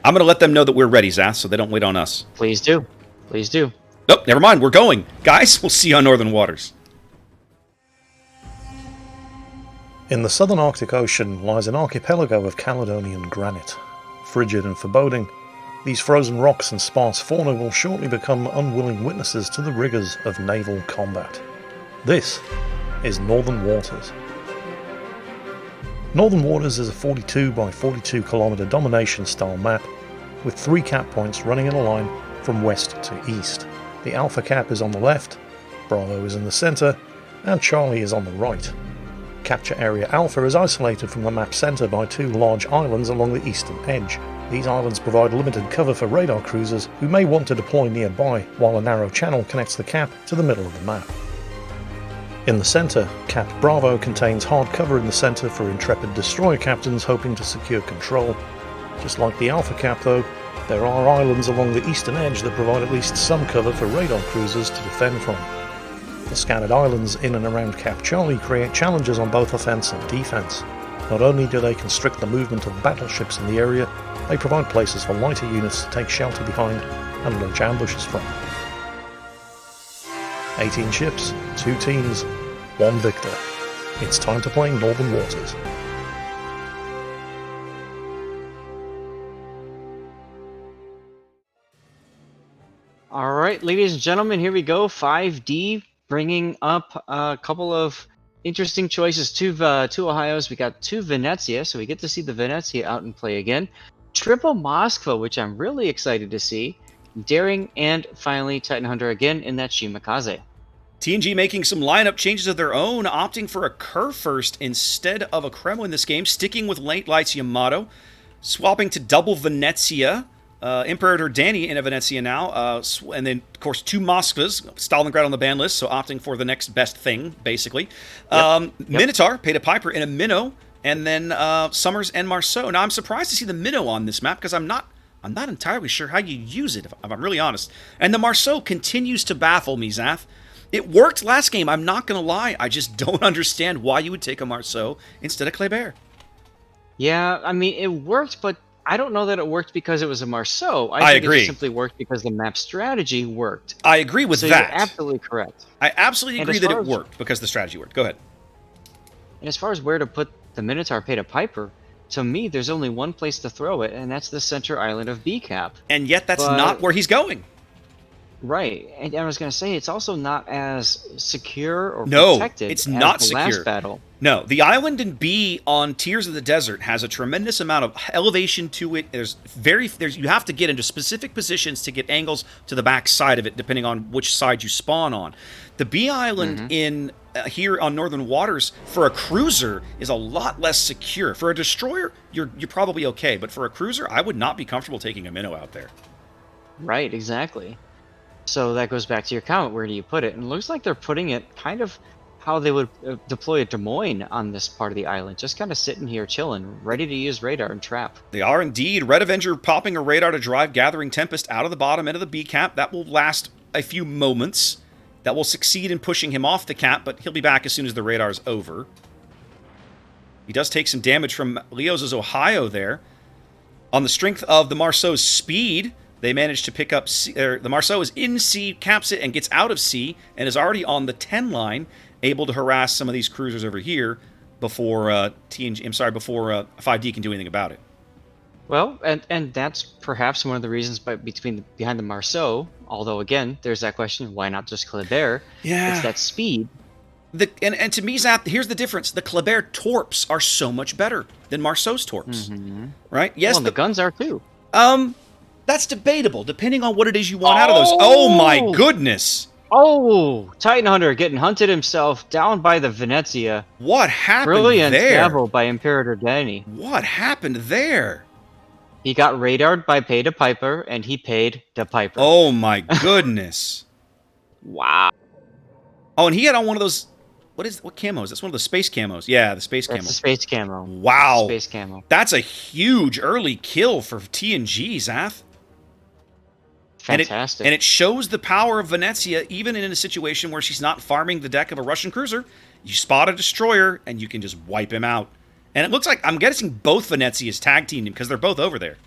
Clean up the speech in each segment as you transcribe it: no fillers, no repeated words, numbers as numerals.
I'm going to let them know that we're ready, Zath, so they don't wait on us. Please do. Please do. Nope, never mind. We're going. Guys, we'll see you on Northern Waters. In the southern Arctic Ocean lies an archipelago of Caledonian granite. Frigid and foreboding, these frozen rocks and sparse fauna will shortly become unwilling witnesses to the rigours of naval combat. This is Northern Waters. Northern Waters is a 42 by 42 kilometre domination-style map with 3 cap points running in a line from west to east. The Alpha cap is on the left, Bravo is in the centre, and Charlie is on the right. Capture Area Alpha is isolated from the map centre by 2 large islands along the eastern edge. These islands provide limited cover for radar cruisers who may want to deploy nearby, while a narrow channel connects the cap to the middle of the map. In the centre, Cap Bravo contains hard cover in the centre for intrepid destroyer captains hoping to secure control. Just like the Alpha Cap though, there are islands along the eastern edge that provide at least some cover for radar cruisers to defend from. The scattered islands in and around Cap Charlie create challenges on both offence and defence. Not only do they constrict the movement of battleships in the area, they provide places for lighter units to take shelter behind and launch ambushes from. 18 ships, 2 teams, 1 victor. It's time to play Northern Waters. Alright, ladies and gentlemen, here we go. 5D, bringing up a couple of interesting choices. 2 Ohios, we got 2 Venezia, so we get to see the Venezia out and play again. Triple Moskva, which I'm really excited to see. Daring, and finally Titan Hunter again in that Shimakaze. TNG making some lineup changes of their own, opting for a Kerr first instead of a Kremlin this game, sticking with Late Lights Yamato, swapping to double Venezia, Imperator Danny in a Venezia now, and then, of course, 2 Moskvas, Stalingrad on the ban list, so opting for the next best thing, basically. Yep. Minotaur, paid a Piper in a Minnow, and then Summers and Marceau. Now, I'm surprised to see the Minnow on this map, because I'm not entirely sure how you use it, if I'm really honest. And the Marceau continues to baffle me, Zath. It worked last game, I'm not going to lie. I just don't understand why you would take a Marceau instead of Kleber. Yeah, I mean, it worked, but I don't know that it worked because it was a Marceau. I think agree. It simply worked because the map strategy worked. I agree with so that. You're absolutely correct. I absolutely agree that it worked because the strategy worked. Go ahead. And as far as where to put the Minotaur Paid a Piper, to me, there's only one place to throw it, and that's the center island of B-Cap. And yet that's not where he's going. Right, and I was going to say, it's also not as secure or protected it's not as the secure. last battle. No, the island in B on Tears of the Desert has a tremendous amount of elevation to it. You have to get into specific positions to get angles to the back side of it, depending on which side you spawn on. The B island in here on Northern Waters for a cruiser is a lot less secure. For a destroyer, you're probably okay, but for a cruiser, I would not be comfortable taking a minnow out there. Right, exactly. So that goes back to your comment, where do you put it? And it looks like they're putting it kind of how they would deploy a Des Moines on this part of the island. Just kind of sitting here chilling, ready to use radar and trap. They are indeed. Red Avenger popping a radar to drive Gathering Tempest out of the bottom end of the B cap. That will last a few moments. That will succeed in pushing him off the cap, but he'll be back as soon as the radar is over. He does take some damage from Leo's Ohio there. On the strength of the Marceau's speed, they managed to pick up the Marceau is in C, caps it, and gets out of C, and is already on the 10 line, able to harass some of these cruisers over here before before 5D can do anything about it. Well, and that's perhaps one of the reasons behind the Marceau. Although again, there's that question: why not just Kleber? Yeah, it's that speed. And to me, Zap, here's the difference: the Kleber torps are so much better than Marceau's torps, right? Yes, well, and the guns are too. That's debatable, depending on what it is you want out of those. Oh my goodness! Oh, Titan Hunter getting hunted himself down by the Venezia. What happened Brilliant there? scabble by Imperator Danny. What happened there? He got radared by Paid a Piper, and he paid the Piper. Oh my goodness! Wow. Oh, and he had on one of those. What camo is? That's one of the space camos. Yeah, the space camo. That's the space camo. Wow. Space camo. That's a huge early kill for TNG, Zath. Fantastic. And it shows the power of Venezia, even in a situation where she's not farming the deck of a Russian cruiser. You spot a destroyer, and you can just wipe him out. And it looks like, I'm guessing both Venezias tag teamed him, because they're both over there.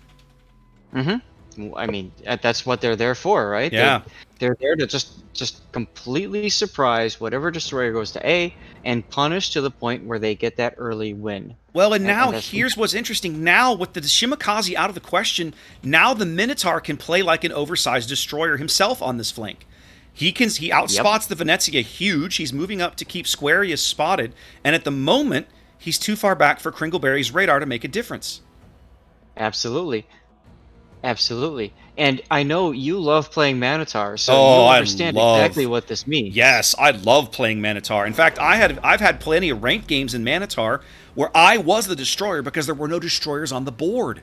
I mean, that's what they're there for, right? Yeah. They're there to just completely surprise whatever destroyer goes to A and punish to the point where they get that early win. Well, and now And that's here's what's interesting. Now, with the Shimakaze out of the question, now the Minotaur can play like an oversized destroyer himself on this flank. He outspots the Venezia huge. He's moving up to keep Squarius spotted, and at the moment, he's too far back for Kringleberry's radar to make a difference. Absolutely. Absolutely. And I know you love playing Minotaur, so Oh, you I understand love- exactly what this means. Yes, I love playing Minotaur. In fact, I've had plenty of ranked games in Minotaur where I was the destroyer because there were no destroyers on the board.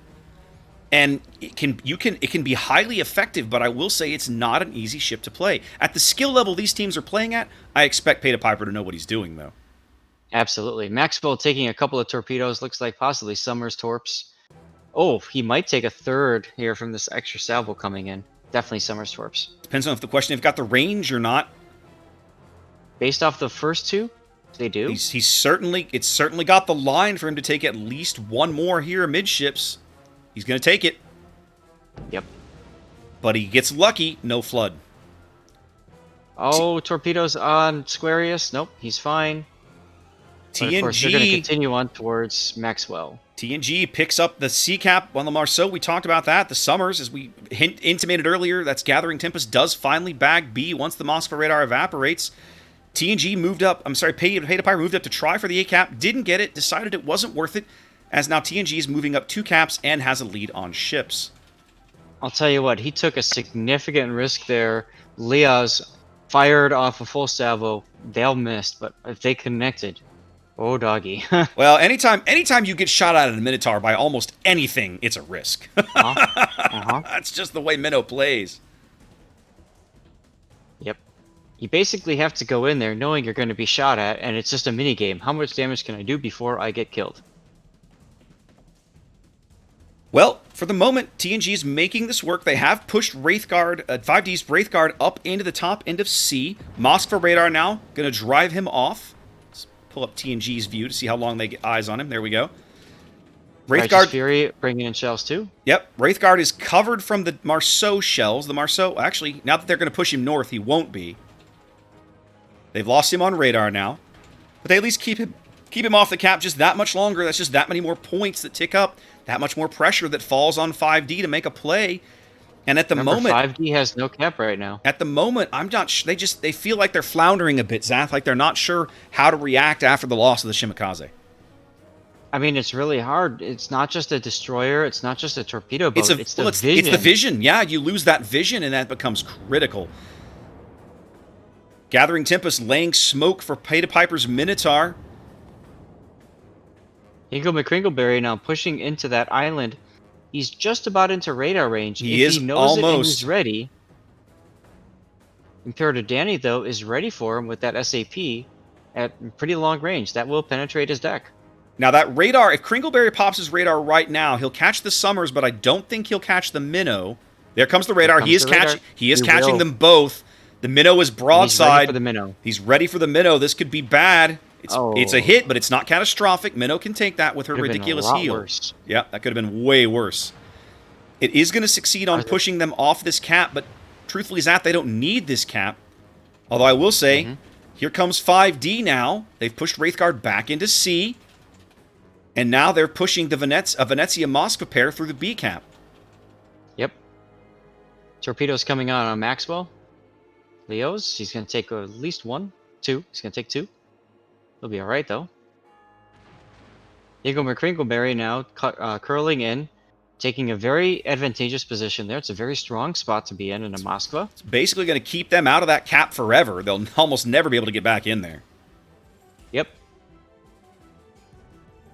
And it can be highly effective, but I will say it's not an easy ship to play. At the skill level these teams are playing at, I expect Peta Piper to know what he's doing, though. Absolutely. Maxwell taking a couple of torpedoes, looks like possibly Summers torps. Oh, he might take a third here from this extra salvo coming in. Definitely Summers torps. Depends on if the question if got the range or not. Based off the first two, they do. It's certainly got the line for him to take at least one more here amidships. He's going to take it. Yep. But he gets lucky, no flood. Oh, torpedoes on Squarius. Nope, he's fine. But of course, they're going to continue on towards Maxwell. TNG picks up the C-Cap on the Marceau. We talked about that. The Summers, as we intimated earlier, that's Gathering Tempest, does finally bag B once the Moskva radar evaporates. TNG moved up, Peta Piper moved up to try for the A-Cap, didn't get it, decided it wasn't worth it, as now TNG is moving up 2 caps and has a lead on ships. I'll tell you what, he took a significant risk there. Leo's fired off a full salvo. They'll missed, but if they connected, oh doggy. Well, anytime you get shot at a Minotaur by almost anything, it's a risk. That's just the way Minnow plays. Yep. You basically have to go in there knowing you're going to be shot at, and it's just a mini game. How much damage can I do before I get killed? Well, for the moment, TNG is making this work. They have pushed Wraithguard, 5D's Wraithguard up into the top end of C. Moskva radar now going to drive him off. Let's pull up TNG's view to see how long they get eyes on him. There we go. Wraithguard Fury bringing in shells too. Yep, Wraithguard is covered from the Marceau shells. The Marceau, actually, now that they're going to push him north, he won't be. They've lost him on radar now, but they at least keep him off the cap just that much longer. That's just that many more points that tick up, that much more pressure that falls on 5D to make a play. And at the moment, 5D has no cap right now. At the moment, I'm not. They feel like they're floundering a bit, Zath. Like they're not sure how to react after the loss of the Shimakaze. I mean, it's really hard. It's not just a destroyer. It's not just a torpedo boat. It's the vision. It's the vision. Yeah, you lose that vision, and that becomes critical. Gathering Tempest laying smoke for Peta Piper's Minotaur. Ingo McCringleberry now pushing into that island. He's just about into radar range. He knows almost. It and he's ready. Imperator Danny, though, is ready for him with that SAP at pretty long range. That will penetrate his deck. Now that radar, if Kringleberry pops his radar right now, he'll catch the Summers, but I don't think he'll catch the Minnow. There comes the radar. He is catching them both. The Minnow is broadside. He's ready for the Minnow. He's ready for the Minnow. This could be bad. It's a hit, but it's not catastrophic. Minnow can take that with her ridiculous heal. Worse. Yeah, that could have been way worse. It is going to succeed on pushing them off this cap, but truthfully, Zat, they don't need this cap. Although I will say, here comes 5D now. They've pushed Wraithguard back into C. And now they're pushing the Venezia Moskva pair through the B cap. Yep. Torpedoes coming on Maxwell. Leo's. He's going to take at least 1, 2. He's going to take 2. He'll be alright, though. Ingo McCringleberry now curling in, taking a very advantageous position there. It's a very strong spot to be in a Moskva. It's basically going to keep them out of that cap forever. They'll almost never be able to get back in there. Yep.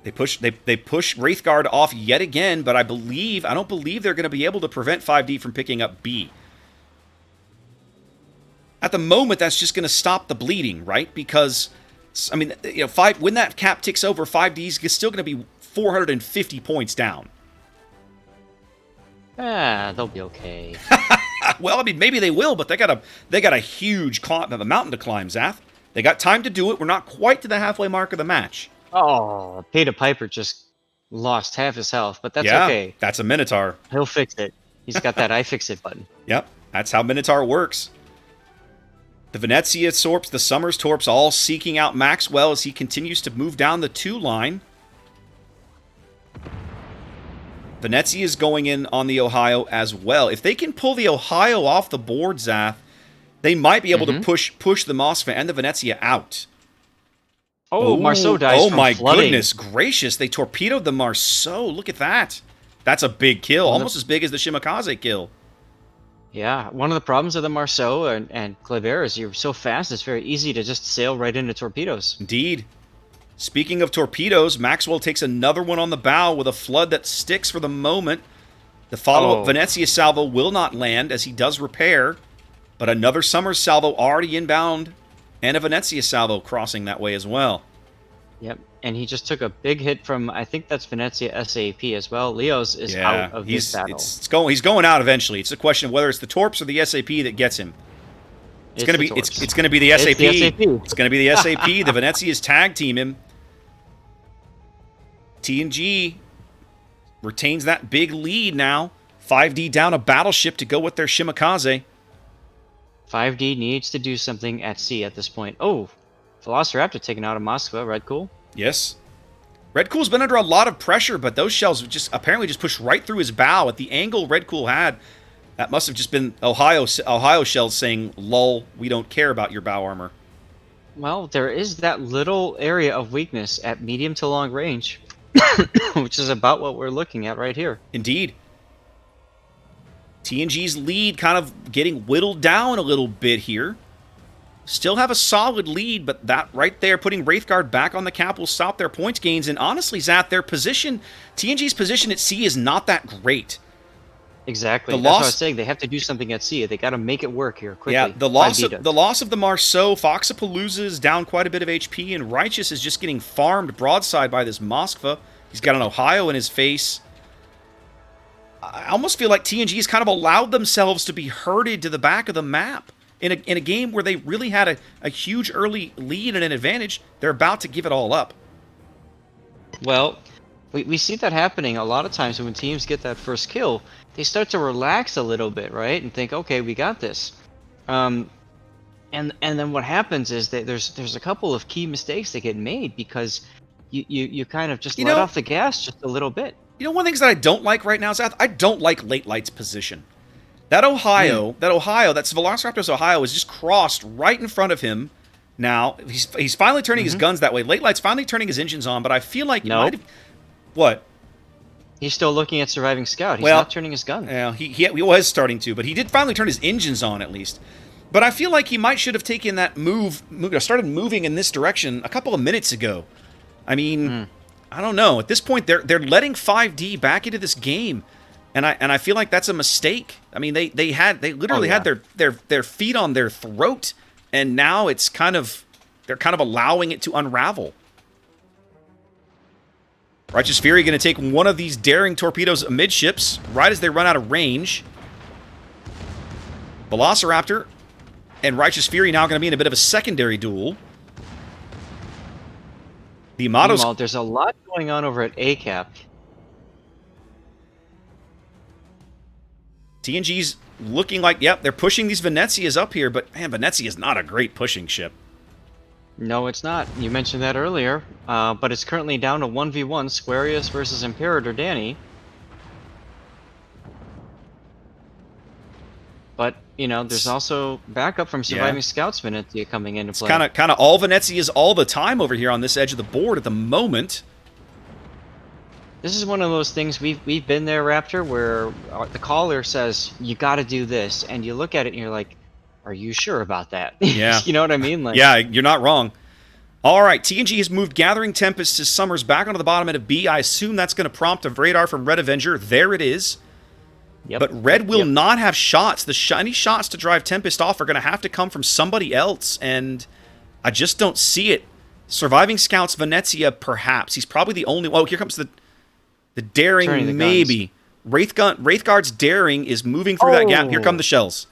They push Wraithguard off yet again, but I don't believe they're going to be able to prevent 5D from picking up B. At the moment, that's just going to stop the bleeding, right? Because, I mean, when that cap ticks over, 5D's still going to be 450 points down. They'll be okay. Well, I mean, maybe they will, but they got a huge mountain to climb, Zath. They got time to do it. We're not quite to the halfway mark of the match. Oh, Peta Piper just lost half his health, but that's okay. That's a Minotaur. He'll fix it. He's got that iFixit button. Yep, that's how Minotaur works. The Venezia Torps, the Summers Torps, all seeking out Maxwell as he continues to move down the 2 line. Venezia is going in on the Ohio as well. If they can pull the Ohio off the board, Zath, they might be able to push the Moskva and the Venezia out. Oh, Marceau dies from my flooding. Goodness gracious. They torpedoed the Marceau. Look at that. That's a big kill. Almost as big as the Shimakaze kill. Yeah, one of the problems of the Marceau and Kleber is you're so fast, it's very easy to just sail right into torpedoes. Indeed. Speaking of torpedoes, Maxwell takes another one on the bow with a flood that sticks for the moment. The follow-up Venezia salvo will not land as he does repair, but another Summers salvo already inbound and a Venezia salvo crossing that way as well. Yep, and he just took a big hit from, I think that's Venezia SAP as well. Leo's is out of this battle. He's going out eventually. It's a question of whether it's the Torps or the SAP that gets him. It's going to be the SAP. It's going to be the SAP. The Venezia's tag team him. TNG retains that big lead now. 5D down a battleship to go with their Shimakaze. 5D needs to do something at sea at this point. Oh, Velociraptor taken out of Moskva. Red Cool. Yes. Red Cool's been under a lot of pressure, but those shells apparently just pushed right through his bow at the angle Red Cool had. That must have just been Ohio shells saying, "Lol, we don't care about your bow armor." Well, there is that little area of weakness at medium to long range, which is about what we're looking at right here. Indeed. TNG's lead kind of getting whittled down a little bit here. Still have a solid lead, but that right there, putting Wraithguard back on the cap, will stop their points gains. And honestly, Zat, their position, TNG's position at sea is not that great. Exactly. That's what I was saying. They have to do something at sea. They got to make it work here quickly. Yeah, the loss of the Marceau, Foxapalooza is down quite a bit of HP, and Righteous is just getting farmed broadside by this Moskva. He's got an Ohio in his face. I almost feel like TNG's kind of allowed themselves to be herded to the back of the map. In a game where they really had a huge early lead and an advantage, they're about to give it all up. Well, we see that happening a lot of times when teams get that first kill. They start to relax a little bit, right? And think, okay, we got this. And then what happens is that there's a couple of key mistakes that get made because you kind of just let off the gas just a little bit. You know, one of the things that I don't like right now, Zach, I don't like Late Light's position. That that's Velociraptor's Ohio is just crossed right in front of him. Now he's finally turning his guns that way. Late Light's finally turning his engines on, but I feel like what? He's still looking at Surviving Scout. He's not turning his gun. Yeah, he was starting to, but he did finally turn his engines on at least. But I feel like he should have taken that started moving in this direction a couple of minutes ago. I mean, I don't know. At this point, they're letting 5D back into this game. And I feel like that's a mistake. I mean, they literally had their feet on their throat, and now they're kind of allowing it to unravel. Righteous Fury going to take one of these daring torpedoes amidships right as they run out of range. Velociraptor and Righteous Fury now going to be in a bit of a secondary duel. The Amado's... Meanwhile, there's a lot going on over at ACAP. TNG's looking like, they're pushing these Venezias up here, but man, Venezia is not a great pushing ship. No, it's not. You mentioned that earlier, but it's currently down to 1v1, Squarius versus Imperator Danny. But, there's also backup from Surviving Scouts Venezia coming into play. It's kind of all Venezias all the time over here on this edge of the board at the moment. This is one of those things we've been there, Raptor, where the caller says, you got to do this, and you look at it and you're like, are you sure about that? Yeah. You know what I mean? Like, yeah, you're not wrong. All right, TNG has moved Gathering Tempest to Summers back onto the bottom end of B. I assume that's going to prompt a radar from Red Avenger. There it is. Yep. But Red will not have shots. Any shots to drive Tempest off are going to have to come from somebody else, and I just don't see it. Surviving Scouts Venezia, perhaps. He's probably the only... Oh, here comes the daring, maybe. Wraithguard's daring is moving through that gap. Here come the shells.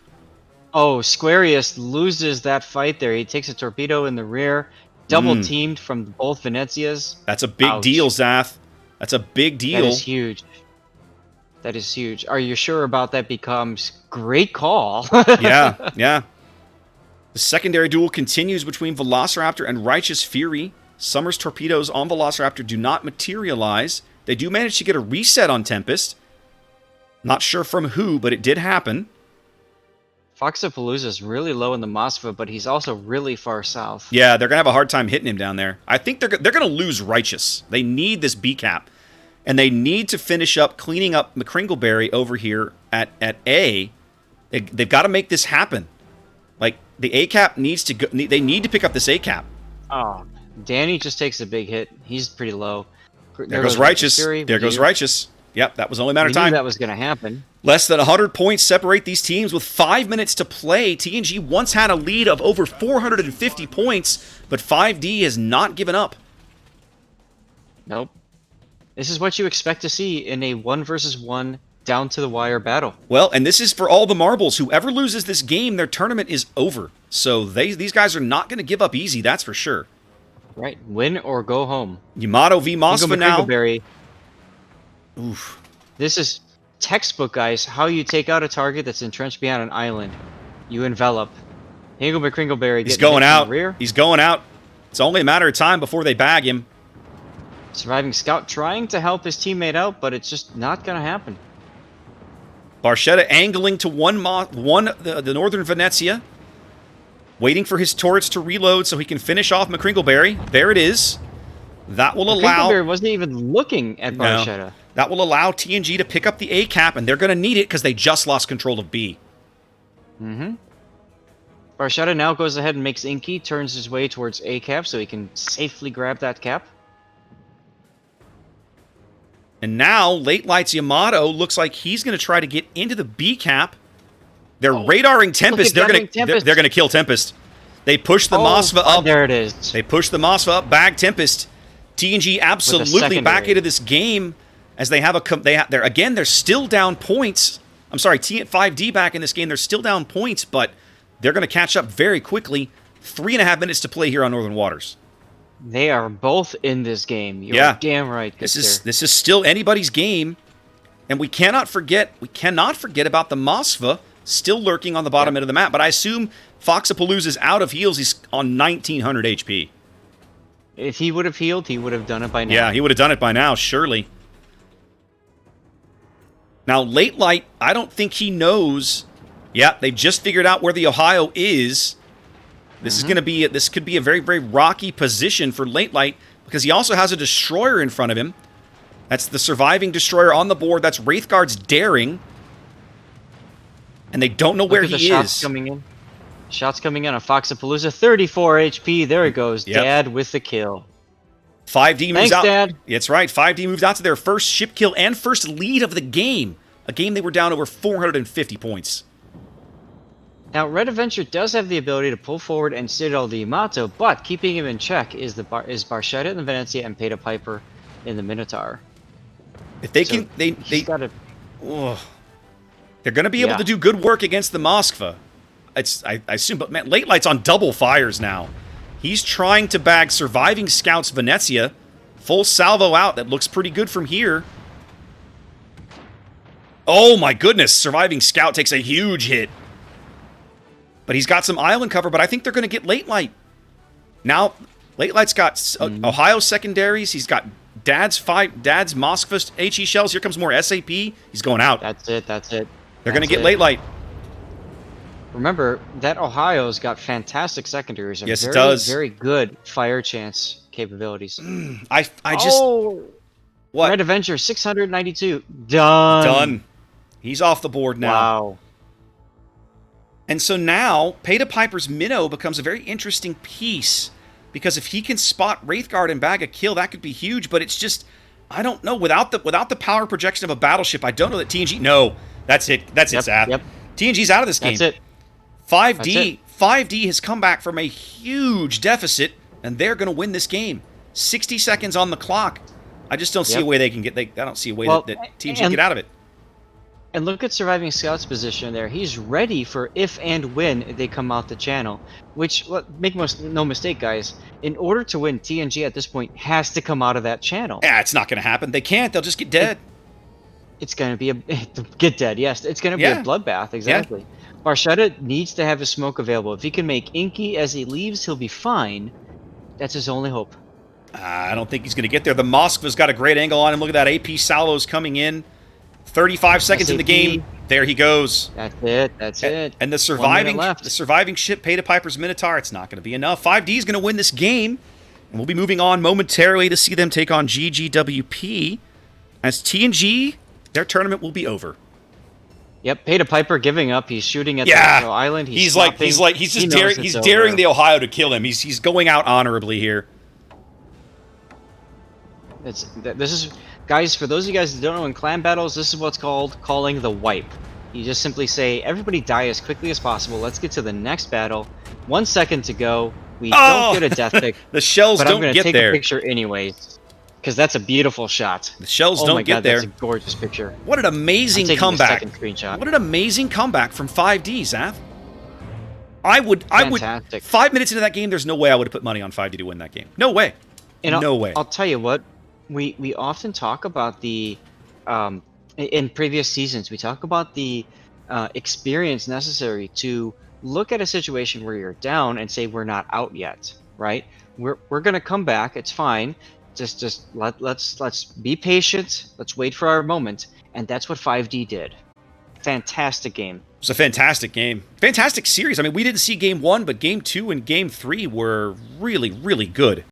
Oh, Squarius loses that fight there. He takes a torpedo in the rear. Double teamed from both Venezias. That's a big deal, Zath. That's a big deal. That is huge. That is huge. Are you sure about that? Becomes great call. Yeah, yeah. The secondary duel continues between Velociraptor and Righteous Fury. Summer's torpedoes on Velociraptor do not materialize. They do manage to get a reset on Tempest. Not sure from who, but it did happen. Foxapalooza is really low in the Moskva, but he's also really far south. Yeah, they're going to have a hard time hitting him down there. I think they're going to lose Righteous. They need this B cap. And they need to finish up cleaning up McCringleberry over here at A. They've got to make this happen. Like, the A cap needs to go. They need to pick up this A cap. Oh, Danny just takes a big hit. He's pretty low. There goes Righteous. There goes Righteous. Yep, that was only a matter of time. We knew that was going to happen. Less than 100 points separate these teams with 5 minutes to play. TNG once had a lead of over 450 points, but 5D has not given up. Nope. This is what you expect to see in a 1 versus 1 down-to-the-wire battle. Well, and this is for all the marbles. Whoever loses this game, their tournament is over. So these guys are not going to give up easy, that's for sure. Right. Win or go home. Yamato v. Moskva now. Oof. This is textbook, guys. How you take out a target that's entrenched behind an island. You envelop. Hingle McCringleberry. He's going out. Rear. He's going out. It's only a matter of time before they bag him. Surviving Scout trying to help his teammate out, but it's just not going to happen. Barchetta angling to the Northern Venezia. Waiting for his turrets to reload so he can finish off McCringleberry. There it is. That will allow... McCringleberry wasn't even looking at Barchetta. No. That will allow TNG to pick up the A cap, and they're going to need it because they just lost control of B. Mm-hmm. Barchetta now goes ahead and makes Inky, turns his way towards A cap so he can safely grab that cap. And now, Late Lights Yamato looks like he's going to try to get into the B cap. They're radaring Tempest. They're going to kill Tempest. They push the Moskva up. There it is. They push the Moskva up, bag Tempest. TNG absolutely back into this game as they have they're still down points. I'm sorry, 5D back in this game. They're still down points, but they're going to catch up very quickly. 3.5 minutes to play here on Northern Waters. They are both in this game. You're damn right. This is still anybody's game, and we cannot forget about the Moskva still lurking on the bottom end of the map. But I assume Foxapalooza's out of heals. He's on 1900 HP. If he would have healed, he would have done it by now. Yeah, he would have done it by now, surely. Now, Late Light, I don't think he knows. Yeah, they've just figured out where the Ohio is. This could be a very, very rocky position for Late Light because he also has a destroyer in front of him. That's the surviving destroyer on the board. That's Wraithguard's Daring. And they don't know where he is. Shots coming in. Shots coming in on Foxapalooza. 34 HP. There it goes. Yep. Dad with the kill. 5D moves out. Dad. That's right. 5D moved out to their first ship kill and first lead of the game. A game they were down over 450 points. Now, Red Adventure does have the ability to pull forward and citadel the Yamato, but keeping him in check is Barchetta in the Venezia and Peta Piper in the Minotaur. If they can, they're going to be able to do good work against the Moskva. I assume, but man, Late Light's on double fires now. He's trying to bag Surviving Scout's Venezia. Full salvo out. That looks pretty good from here. Oh my goodness. Surviving Scout takes a huge hit. But he's got some island cover, but I think they're going to get Late Light. Now, Late Light's got Ohio secondaries. He's got Dad's Moskva HE shells. Here comes more SAP. He's going out. That's it. They're going to get Late Light. Remember, that Ohio's got fantastic secondaries. Yes, it does. Very good fire chance capabilities. I just... What? Red Adventure, 692. Done. He's off the board now. Wow. And so now, Peta Piper's Minnow becomes a very interesting piece. Because if he can spot Wraithguard and bag a kill, that could be huge. But it's just, I don't know. Without the power projection of a battleship, I don't know that TNG... No, that's it. That's it, Zap. Yep. TNG's out of this game. That's it. 5D has come back from a huge deficit, and they're going to win this game. 60 seconds on the clock. I just don't see a way they can get... I don't see a way that TNG can get out of it. And look at Surviving Scout's position there. He's ready for if and when they come out the channel. Which, make no mistake, guys, in order to win, TNG at this point has to come out of that channel. Yeah, it's not going to happen. They can't. They'll just get dead. It's going to be a get dead. Yes, it's going to be Yeah. a bloodbath. Exactly. Barchetta needs to have his smoke available. If he can make Inky as he leaves, he'll be fine. That's his only hope. I don't think he's going to get there. The Moskva's got a great angle on him. Look at that. AP Salo's coming in. 35 seconds in the game. There he goes. That's it. That's it. And the 1 minute left. surviving ship, Pay to Piper's Minotaur, it's not going to be enough. 5D is going to win this game. And we'll be moving on momentarily to see them take on GGWP. As TNG, their tournament will be over. Yep, Pay to Piper giving up. He's shooting at the island. He's daring the Ohio to kill him. He's going out honorably here. This is, guys, for those of you guys that don't know, in clan battles, this is what's called calling the wipe. You just simply say, everybody die as quickly as possible. Let's get to the next battle. 1 second to go. We don't get a death pick. The shells but don't I'm gonna get take there. a picture anyways, because that's a beautiful shot. The shells oh don't my get God, there. That's a gorgeous picture. What an amazing comeback. Second screenshot. What an amazing comeback from 5D, Zav. I would Fantastic. 5 minutes into that game, there's no way I would have put money on 5D to win that game. No way. No way. I'll tell you what, we often talk about the in previous seasons, we talk about the experience necessary to look at a situation where you're down and say we're not out yet, right? We're gonna come back. It's fine. Just let's be patient. Let's wait for our moment, and that's what 5D did. Fantastic game. It was a fantastic game. Fantastic series. I mean, we didn't see game 1, but game 2 and game 3 were really, really good.